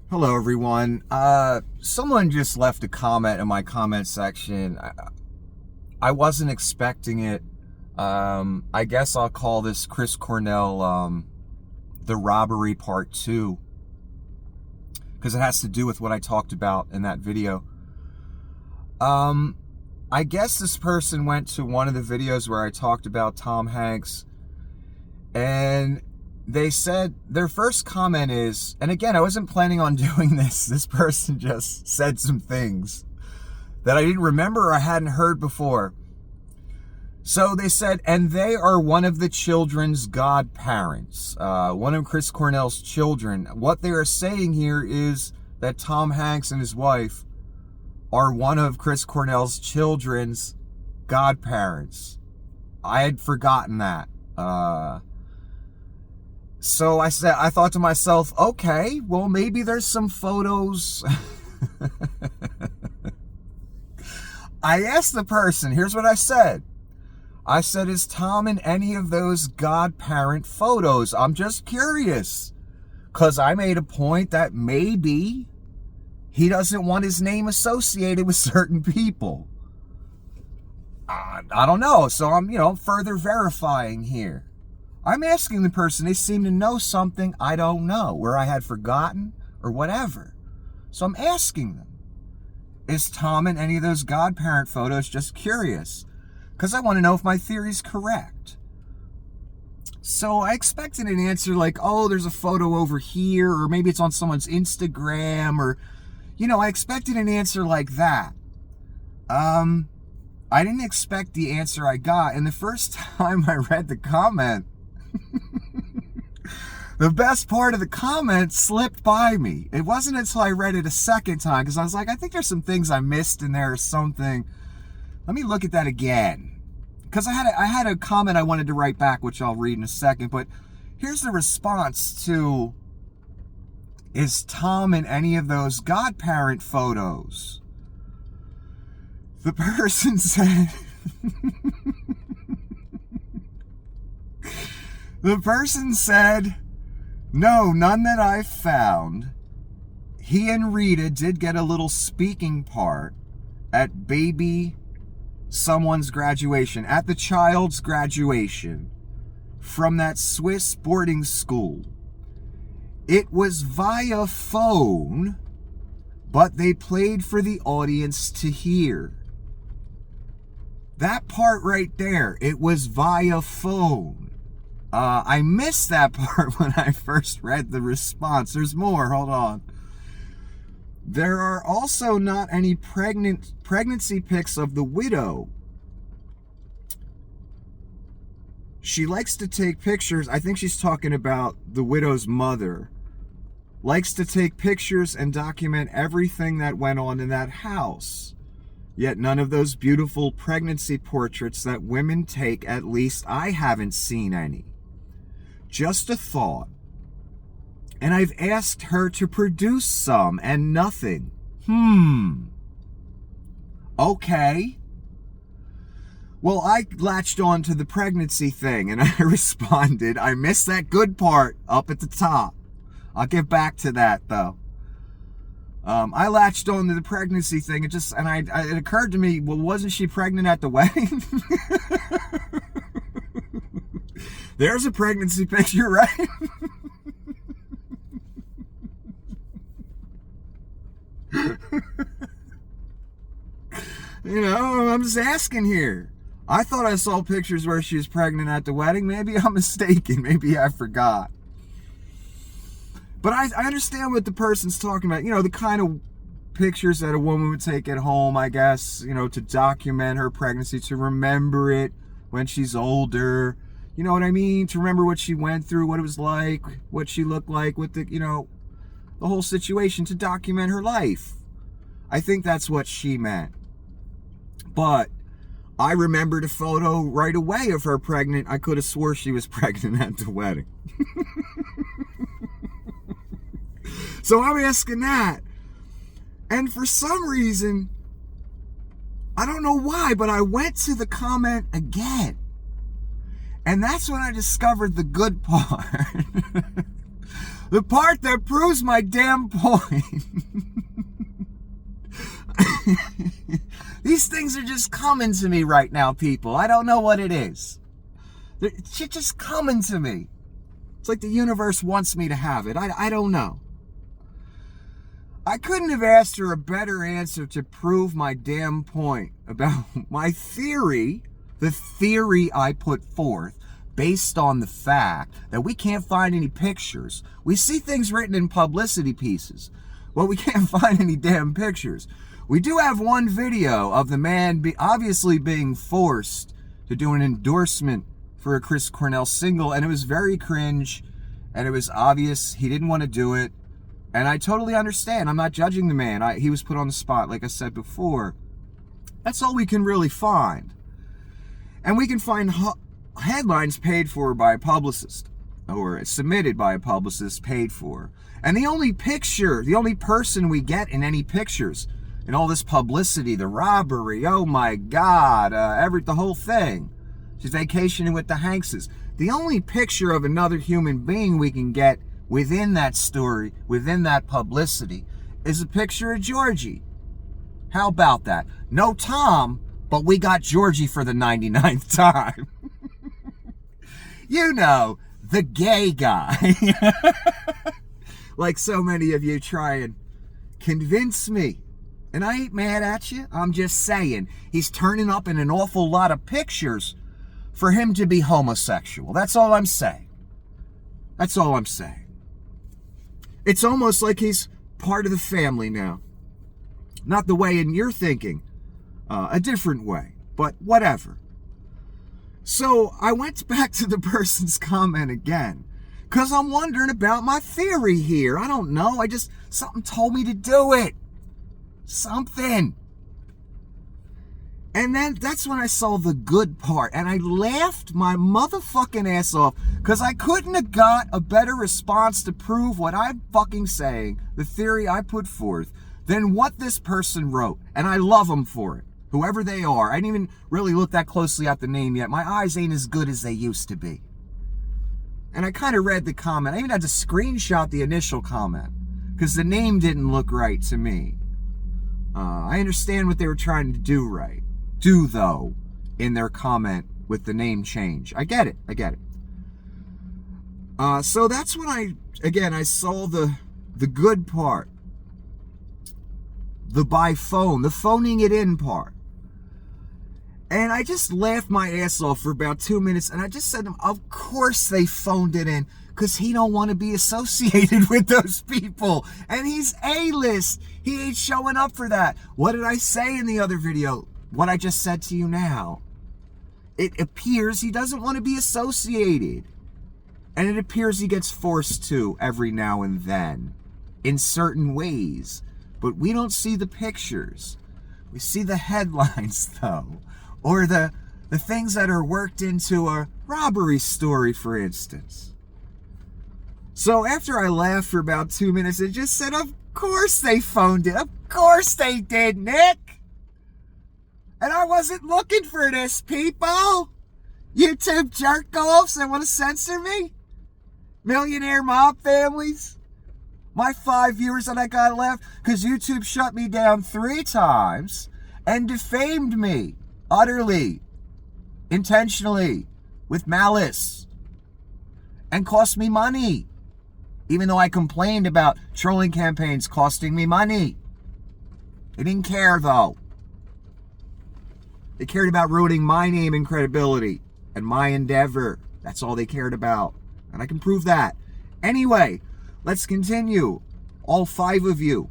Hello, everyone. Someone just left a comment in my comment section. I wasn't expecting it. I guess I'll call this Chris Cornell, the Robbery Part 2, because it has to do with what I talked about in that video. I guess this person went to one of the videos where I talked about Tom Hanks, and they said, their first comment is, and again, I wasn't planning on doing this. This person just said some things that I didn't remember or I hadn't heard before. So they said, and they are one of the children's godparents, one of Chris Cornell's children. What they are saying here is that Tom Hanks and his wife are one of Chris Cornell's children's godparents. I had forgotten that. So I thought to myself, okay, well, maybe there's some photos. I asked the person, here's what I said. I said, is Tom in any of those godparent photos? I'm just curious. Because I made a point that maybe he doesn't want his name associated with certain people. I don't know. So I'm, further verifying here. I'm asking the person, they seem to know something I don't know, where I had forgotten or whatever. So I'm asking them, is Tom in any of those godparent photos? Just curious, because I want to know if my theory's correct. So I expected an answer like, oh, there's a photo over here, or maybe it's on someone's Instagram, or, I expected an answer like that. I didn't expect the answer I got, and the first time I read the comment, the best part of the comment slipped by me. It wasn't until I read it a second time, because I was like, I think there's some things I missed in there or something. Let me look at that again. Because I had a comment I wanted to write back, which I'll read in a second. But here's the response to, is Tom in any of those godparent photos? The person said... The person said, no, none that I've found. He and Rita did get a little speaking part at baby someone's graduation, at the child's graduation from that Swiss boarding school. It was via phone, but they played for the audience to hear. That part right there, it was via phone. I missed that part when I first read the response. There's more, hold on. There are also not any pregnancy pics of the widow. She likes to take pictures. I think she's talking about the widow's mother. Likes to take pictures and document everything that went on in that house. Yet none of those beautiful pregnancy portraits that women take, at least I haven't seen any. Just a thought. And I've asked her to produce some, and nothing. Okay. Well, I latched on to the pregnancy thing, and I responded, I missed that good part up at the top. I'll get back to that, though. I latched on to the pregnancy thing. It occurred to me, well, wasn't she pregnant at the wedding? There's a pregnancy picture, right? I'm just asking here. I thought I saw pictures where she was pregnant at the wedding. Maybe I'm mistaken. Maybe I forgot. But I understand what the person's talking about. The kind of pictures that a woman would take at home, I guess, to document her pregnancy, to remember it when she's older. You know what I mean? To remember what she went through, what it was like, what she looked like with the whole situation, to document her life. I think that's what she meant. But I remembered a photo right away of her pregnant. I could have swore she was pregnant at the wedding. So I'm asking that. And for some reason, I don't know why, but I went to the comment again. And that's when I discovered the good part. The part that proves my damn point. These things are just coming to me right now, people. I don't know what it is. It's just coming to me. It's like the universe wants me to have it. I don't know. I couldn't have asked her a better answer to prove my damn point about my theory, the theory I put forth, based on the fact that we can't find any pictures. We see things written in publicity pieces. Well, we can't find any damn pictures. We do have one video of the man obviously being forced to do an endorsement for a Chris Cornell single, and it was very cringe, and it was obvious he didn't want to do it, and I totally understand. I'm not judging the man. He was put on the spot, like I said before. That's all we can really find. And we can find headlines paid for by a publicist, or submitted by a publicist, paid for. And the only picture, the only person we get in any pictures, in all this publicity, the robbery, oh my God, the whole thing. She's vacationing with the Hankses. The only picture of another human being we can get within that story, within that publicity, is a picture of Georgie. How about that? No Tom, but we got Georgie for the 99th time. You know, the gay guy. Like so many of you try and convince me. And I ain't mad at you. I'm just saying, he's turning up in an awful lot of pictures for him to be homosexual. That's all I'm saying. That's all I'm saying. It's almost like he's part of the family now. Not the way in your thinking, a different way, but whatever. So I went back to the person's comment again, because I'm wondering about my theory here. I don't know. Something told me to do it. Something. And then that's when I saw the good part, and I laughed my motherfucking ass off, because I couldn't have got a better response to prove what I'm fucking saying, the theory I put forth, than what this person wrote. And I love them for it, whoever they are. I didn't even really look that closely at the name yet. My eyes ain't as good as they used to be. And I kind of read the comment. I even had to screenshot the initial comment, because the name didn't look right to me. I understand what they were trying to do though, in their comment with the name change. I get it. So that's when I saw the good part. The by phone, the phoning it in part. And I just laughed my ass off for about 2 minutes, and I just said to him, of course they phoned it in, because he don't want to be associated with those people. And he's A-list. He ain't showing up for that. What did I say in the other video? What I just said to you now. It appears he doesn't want to be associated. And it appears he gets forced to every now and then, in certain ways. But we don't see the pictures. We see the headlines, though. Or the things that are worked into a robbery story, for instance. So after I laughed for about 2 minutes, it just said, of course they phoned it. Of course they did, Nick. And I wasn't looking for this, people. YouTube jerk-offs that want to censor me. Millionaire mob families. My 5 viewers that I got left, because YouTube shut me down 3 times and defamed me utterly, intentionally, with malice, and cost me money. Even though I complained about trolling campaigns costing me money. They didn't care, though. They cared about ruining my name and credibility and my endeavor. That's all they cared about. And I can prove that. Anyway, let's continue. All 5 of you.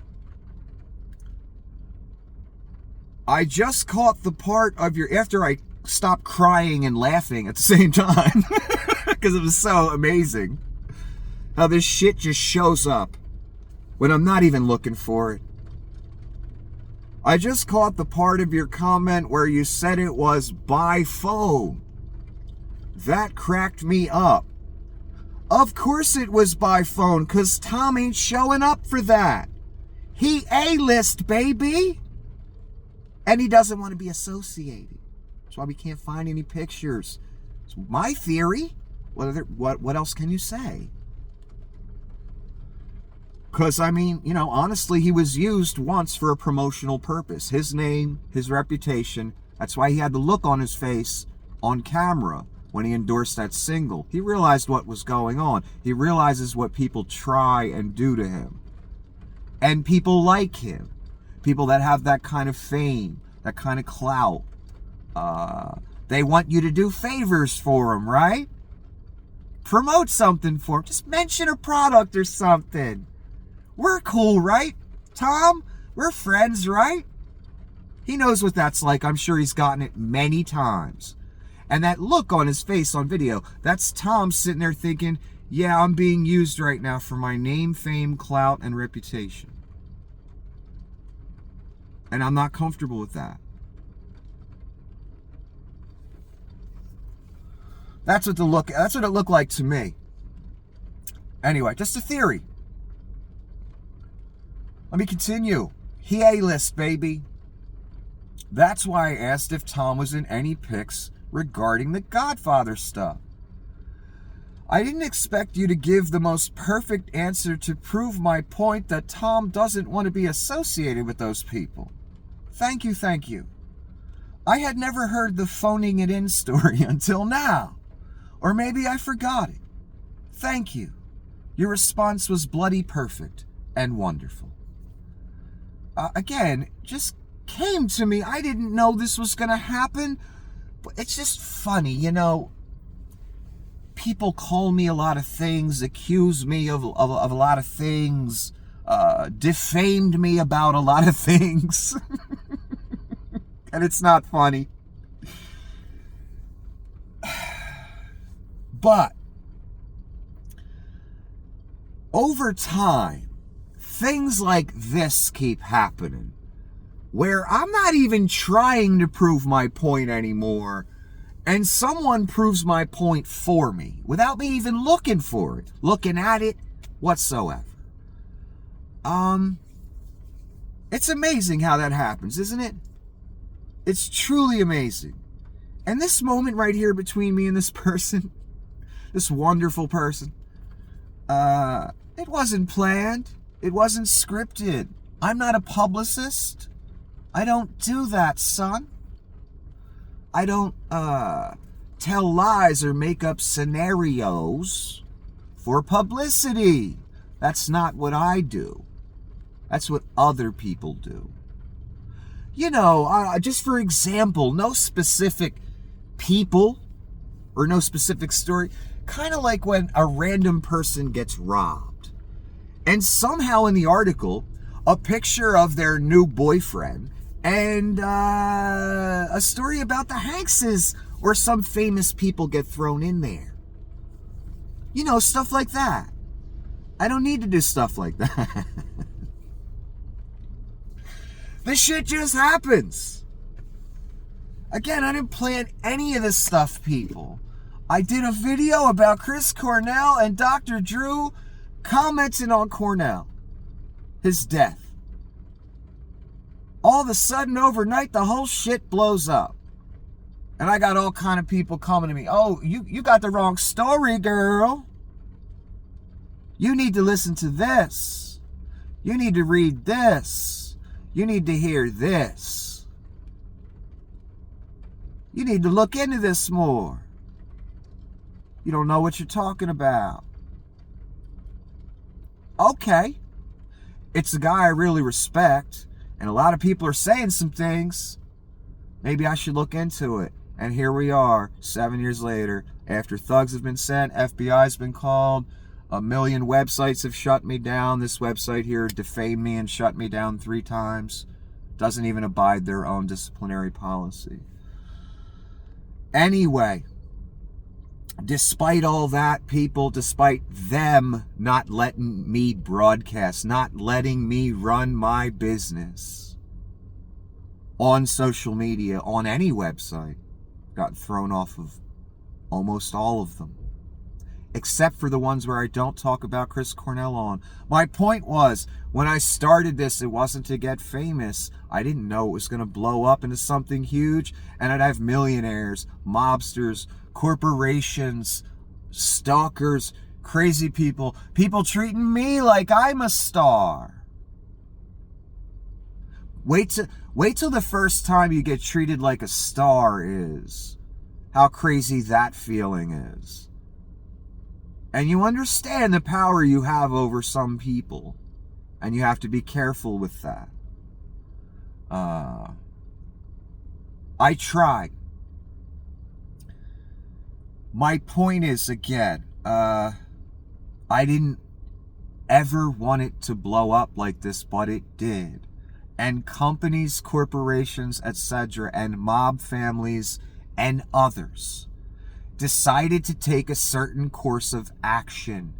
I just caught the part of your... After I stopped crying and laughing at the same time. Because it was so amazing. How this shit just shows up when I'm not even looking for it. I just caught the part of your comment where you said it was by phone. That cracked me up. Of course it was by phone, because Tom ain't showing up for that. He A-list, baby. And he doesn't want to be associated. That's why we can't find any pictures. It's my theory. What else can you say? Because, I mean, you know, honestly, he was used once for a promotional purpose. His name, his reputation, that's why he had the look on his face on camera when he endorsed that single. He realized what was going on. He realizes what people try and do to him. And people like him. People that have that kind of fame, that kind of clout. They want you to do favors for them, right? Promote something for them. Just mention a product or something. We're cool, right, Tom? We're friends, right? He knows what that's like. I'm sure he's gotten it many times. And that look on his face on video, that's Tom sitting there thinking, yeah, I'm being used right now for my name, fame, clout, and reputation. And I'm not comfortable with that. That's what it looked like to me. Anyway, just a theory. Let me continue. He A-list, baby. That's why I asked if Tom was in any pics regarding the Godfather stuff. I didn't expect you to give the most perfect answer to prove my point that Tom doesn't want to be associated with those people. Thank you, thank you. I had never heard the phoning it in story until now. Or maybe I forgot it. Thank you. Your response was bloody perfect and wonderful. Again, just came to me. I didn't know this was going to happen. But it's just funny, you know. People call me a lot of things, accuse me of a lot of things, defamed me about a lot of things. And it's not funny. But over time, things like this keep happening, where I'm not even trying to prove my point anymore, and someone proves my point for me without me even looking for it, looking at it whatsoever. It's amazing how that happens, isn't it? It's truly amazing. And this moment right here between me and this person, this wonderful person, it wasn't planned. It wasn't scripted. I'm not a publicist. I don't do that, son. I don't tell lies or make up scenarios for publicity. That's not what I do. That's what other people do. You know, just for example, no specific people or no specific story. Kind of like when a random person gets robbed. And somehow in the article, a picture of their new boyfriend and a story about the Hankses or some famous people get thrown in there. You know, stuff like that. I don't need to do stuff like that. This shit just happens. Again, I didn't plan any of this stuff, people. I did a video about Chris Cornell and Dr. Drew commenting on Cornell, his death. All of a sudden, overnight, the whole shit blows up. And I got all kind of people coming to me. Oh, you got the wrong story, girl. You need to listen to this. You need to read this. You need to hear this. You need to look into this more. You don't know what you're talking about. Okay. It's a guy I really respect, and a lot of people are saying some things. Maybe I should look into it. And here we are, 7 years later, after thugs have been sent, FBI's been called, 1 million websites have shut me down. This website here defamed me and shut me down 3 times. Doesn't even abide their own disciplinary policy. Anyway, despite all that, people, despite them not letting me broadcast, not letting me run my business on social media, on any website, got thrown off of almost all of them. Except for the ones where I don't talk about Chris Cornell on. My point was, when I started this, it wasn't to get famous. I didn't know it was going to blow up into something huge, and I'd have millionaires, mobsters, corporations, stalkers, crazy people treating me like I'm a star. Wait till the first time you get treated like a star is. How crazy that feeling is. And you understand the power you have over some people. And you have to be careful with that. I tried. My point is, again, I didn't ever want it to blow up like this, but it did. And companies, corporations, etc., and mob families and others decided to take a certain course of action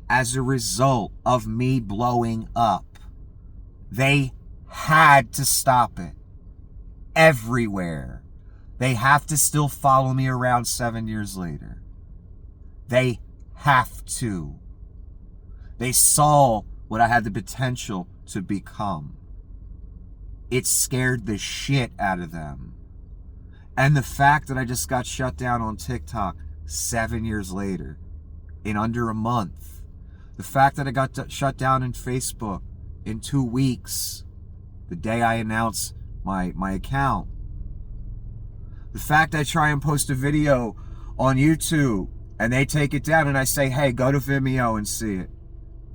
as a result of me blowing up. They had to stop it. Everywhere. They have to still follow me around 7 years later. They have to. They saw what I had the potential to become. It scared the shit out of them. And the fact that I just got shut down on TikTok 7 years later, in under a month. The fact that I got shut down in Facebook in 2 weeks, the day I announced my account. The fact I try and post a video on YouTube and they take it down and I say, hey, go to Vimeo and see it.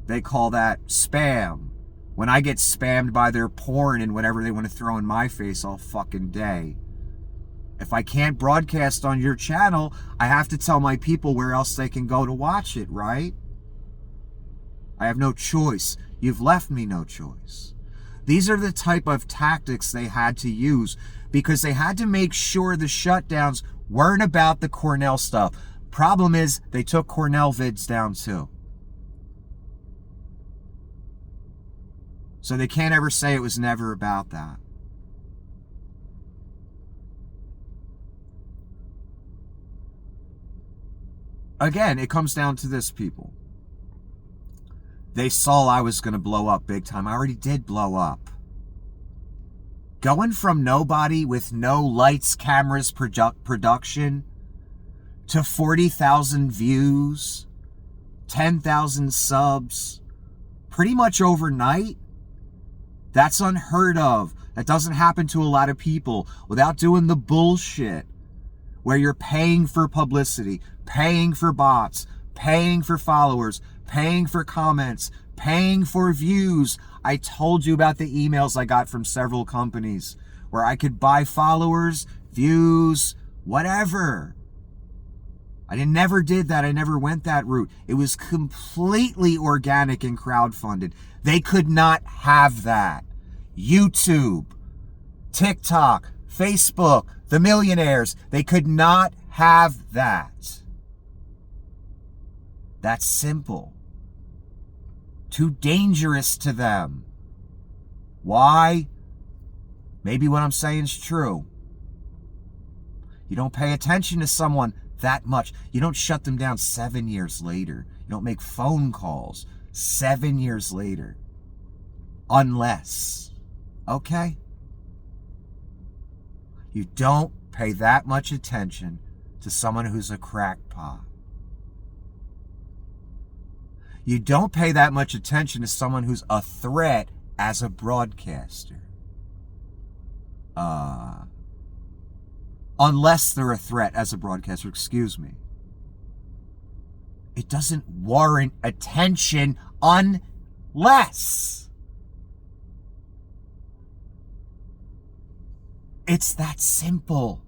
They call that spam. When I get spammed by their porn and whatever they want to throw in my face all fucking day. If I can't broadcast on your channel, I have to tell my people where else they can go to watch it, right? I have no choice. You've left me no choice. These are the type of tactics they had to use because they had to make sure the shutdowns weren't about the Cornell stuff. Problem is, they took Cornell vids down too. So they can't ever say it was never about that. Again, it comes down to this, people. They saw I was going to blow up big time. I already did blow up. Going from nobody with no lights, cameras, production to 40,000 views, 10,000 subs, pretty much overnight, that's unheard of. That doesn't happen to a lot of people without doing the bullshit where you're paying for publicity, paying for bots, paying for followers, paying for comments, paying for views. I told you about the emails I got from several companies where I could buy followers, views, whatever. I never did that. I never went that route. It was completely organic and crowdfunded. They could not have that. YouTube, TikTok, Facebook, the millionaires, they could not have that. That's simple. Too dangerous to them. Why? Maybe what I'm saying is true. You don't pay attention to someone that much. You don't shut them down 7 years later. You don't make phone calls 7 years later. Unless, okay? You don't pay that much attention to someone who's a crackpot. You don't pay that much attention to someone who's a threat as a broadcaster. Unless they're a threat as a broadcaster, excuse me. It doesn't warrant attention unless. It's that simple.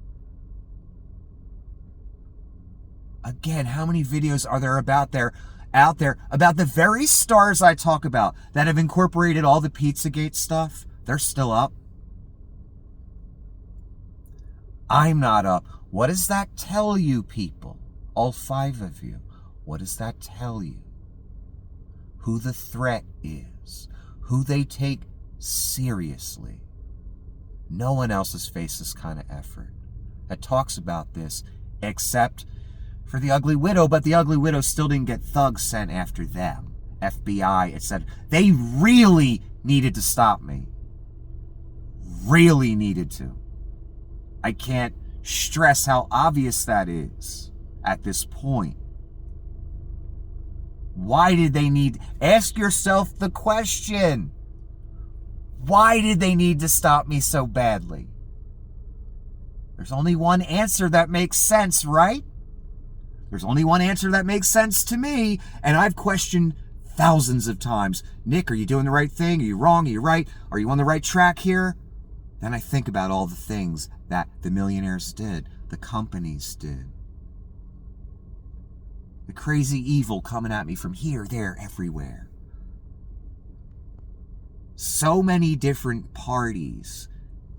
Again, how many videos are there out there about the very stars I talk about that have incorporated all the Pizzagate stuff? They're still up. I'm not up. What does that tell you, people? All 5 of you. What does that tell you? Who the threat is. Who they take seriously. No one else has faced this kind of effort that talks about this except for the Ugly Widow, but the Ugly Widow still didn't get thugs sent after them. FBI, etc. They really needed to stop me. Really needed to. I can't stress how obvious that is at this point. Why did they need... Ask yourself the question. Why did they need to stop me so badly? There's only one answer that makes sense, right? There's only one answer that makes sense to me, and I've questioned thousands of times. Nick, are you doing the right thing? Are you wrong? Are you right? Are you on the right track here? Then I think about all the things that the millionaires did, the companies did. The crazy evil coming at me from here, there, everywhere. So many different parties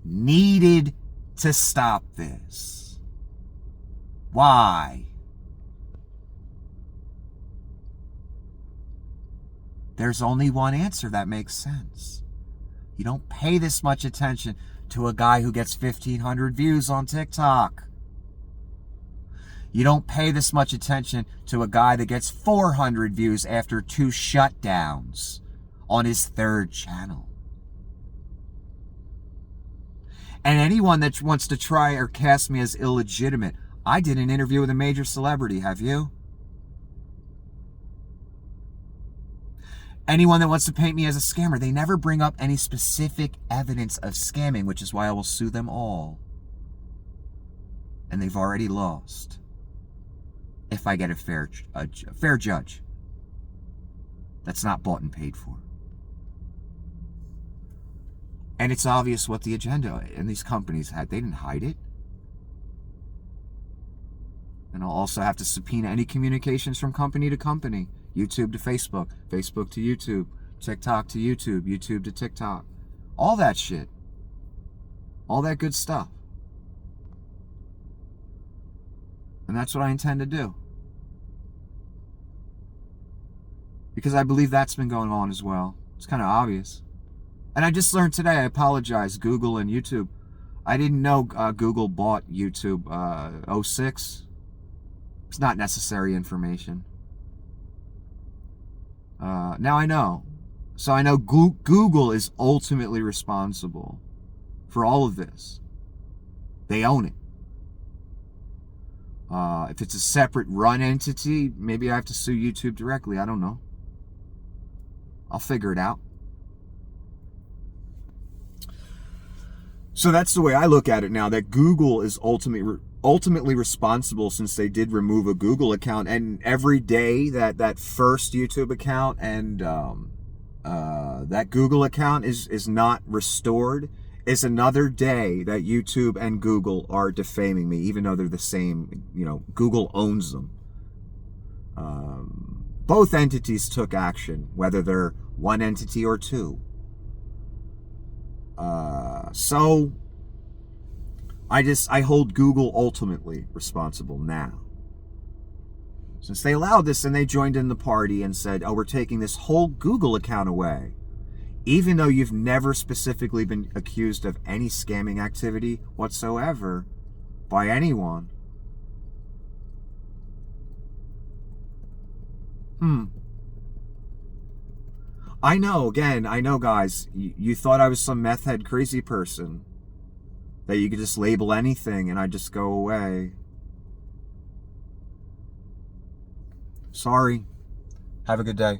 needed to stop this. Why? There's only one answer that makes sense. You don't pay this much attention to a guy who gets 1,500 views on TikTok. You don't pay this much attention to a guy that gets 400 views after 2 shutdowns on his 3rd channel. And anyone that wants to try or cast me as illegitimate, I did an interview with a major celebrity, have you? Anyone that wants to paint me as a scammer, they never bring up any specific evidence of scamming, which is why I will sue them all. And they've already lost. If I get a fair judge that's not bought and paid for. And it's obvious what the agenda in these companies had. They didn't hide it. And I'll also have to subpoena any communications from company to company. YouTube to Facebook, Facebook to YouTube, TikTok to YouTube, YouTube to TikTok. All that shit. All that good stuff. And that's what I intend to do. Because I believe that's been going on as well. It's kind of obvious. And I just learned today, I apologize, Google and YouTube. I didn't know Google bought YouTube 06. It's not necessary information. Now I know. So I know Google is ultimately responsible for all of this. They own it. If it's a separate run entity, maybe I have to sue YouTube directly. I don't know. I'll figure it out. So that's the way I look at it now, that Google is ultimately responsible, since they did remove a Google account, and every day that first YouTube account and that Google account is not restored is another day that YouTube and Google are defaming me, even though they're the same. Google owns them. Both entities took action, whether they're one entity or two. So I hold Google ultimately responsible now. Since they allowed this and they joined in the party and said, oh, we're taking this whole Google account away, even though you've never specifically been accused of any scamming activity whatsoever by anyone. I know, guys, you thought I was some meth head crazy person, that you could just label anything and I'd just go away. Sorry. Have a good day.